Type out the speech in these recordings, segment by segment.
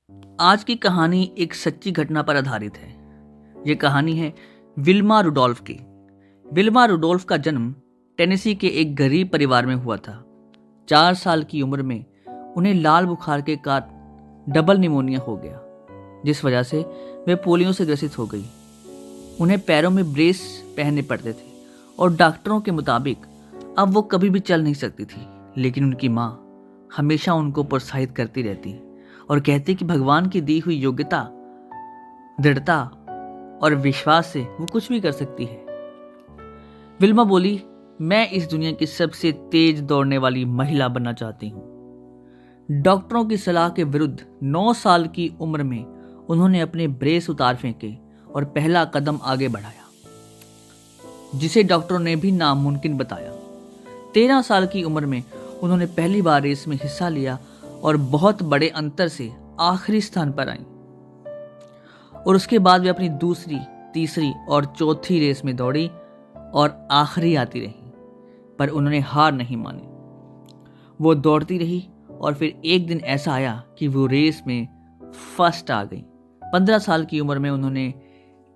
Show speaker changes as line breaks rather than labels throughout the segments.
आज की कहानी एक सच्ची घटना पर आधारित है। ये कहानी है विल्मा रुडोल्फ की। विल्मा रुडोल्फ का जन्म टेनेसी के एक गरीब परिवार में हुआ था। 4 साल की उम्र में उन्हें लाल बुखार के कारण डबल निमोनिया हो गया, जिस वजह से वे पोलियो से ग्रसित हो गई। उन्हें पैरों में ब्रेस पहनने पड़ते थे और डॉक्टरों के मुताबिक अब वो कभी भी चल नहीं सकती थी। लेकिन उनकी माँ हमेशा उनको प्रोत्साहित करती रहती और कहती कि भगवान की दी हुई योग्यता, दृढ़ता और विश्वास से वो कुछ भी कर सकती है। विल्मा बोली, मैं इस दुनिया की सबसे तेज दौड़ने वाली महिला बनना चाहती हूँ। डॉक्टरों की सलाह के विरुद्ध 9 साल की उम्र में उन्होंने अपने ब्रेस उतार फेंके और पहला कदम आगे बढ़ाया, जिसे डॉक्टरों ने भी नामुमकिन बताया। 13 साल की उम्र में उन्होंने पहली बार रेस में हिस्सा लिया और बहुत बड़े अंतर से आखिरी स्थान पर आई। और उसके बाद वे अपनी दूसरी, तीसरी और चौथी रेस में दौड़ी और आखिरी आती रही, पर उन्होंने हार नहीं मानी। वो दौड़ती रही और फिर एक दिन ऐसा आया कि वो रेस में फर्स्ट आ गई। 15 साल की उम्र में उन्होंने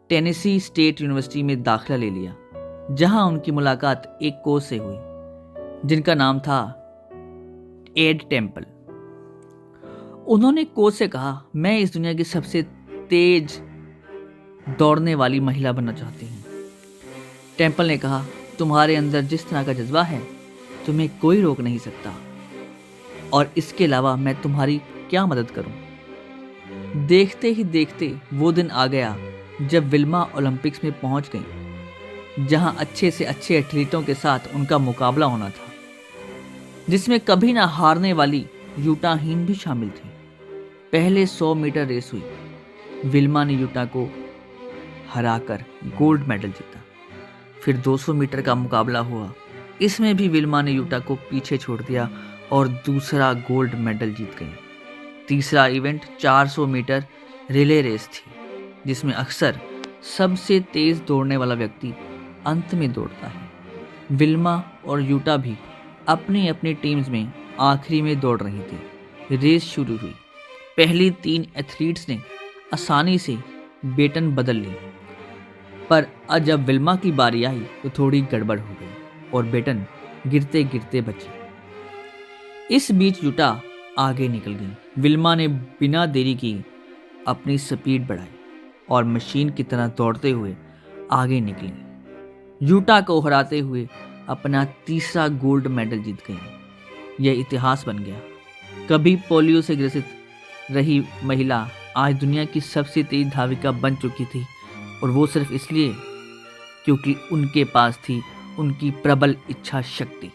टेनेसी स्टेट यूनिवर्सिटी में दाखिला ले लिया, जहां उनकी मुलाकात एक कोच से हुई जिनका नाम था एड टेम्पल। उन्होंने कोच से कहा, मैं इस दुनिया की सबसे तेज दौड़ने वाली महिला बनना चाहती हूँ। टेम्पल ने कहा, तुम्हारे अंदर जिस तरह का जज्बा है तुम्हें कोई रोक नहीं सकता, और इसके अलावा मैं तुम्हारी क्या मदद करूं। देखते ही देखते वो दिन आ गया जब विल्मा ओलंपिक्स में पहुंच गई, जहां अच्छे से अच्छे एथलीटों के साथ उनका मुकाबला होना था, जिसमें कभी ना हारने वाली यूटा हीन भी शामिल थी। पहले 100 मीटर रेस हुई। विल्मा ने यूटा को हराकर गोल्ड मेडल जीता। फिर 200 मीटर का मुकाबला हुआ। इसमें भी विल्मा ने यूटा को पीछे छोड़ दिया और दूसरा गोल्ड मेडल जीत गई। तीसरा इवेंट 400 मीटर रिले रेस थी, जिसमें अक्सर सबसे तेज दौड़ने वाला व्यक्ति अंत में दौड़ता है। विल्मा और यूटा भी अपनी अपनी टीम्स में आखिरी में दौड़ रही थी। रेस शुरू हुई। पहली 3 एथलीट्स ने आसानी से बेटन बदल ली, पर जब विल्मा की बारी आई तो थोड़ी गड़बड़ हो गई और बेटन गिरते गिरते बची। इस बीच यूटा आगे निकल गई। विल्मा ने बिना देरी की अपनी स्पीड बढ़ाई और मशीन की तरह दौड़ते हुए आगे निकली। यूटा को हराते हुए अपना तीसरा गोल्ड मेडल जीत गई। यह इतिहास बन गया। कभी पोलियो से ग्रसित रही महिला आज दुनिया की सबसे तेज धाविका बन चुकी थी, और वो सिर्फ इसलिए क्योंकि उनके पास थी उनकी प्रबल इच्छा शक्ति।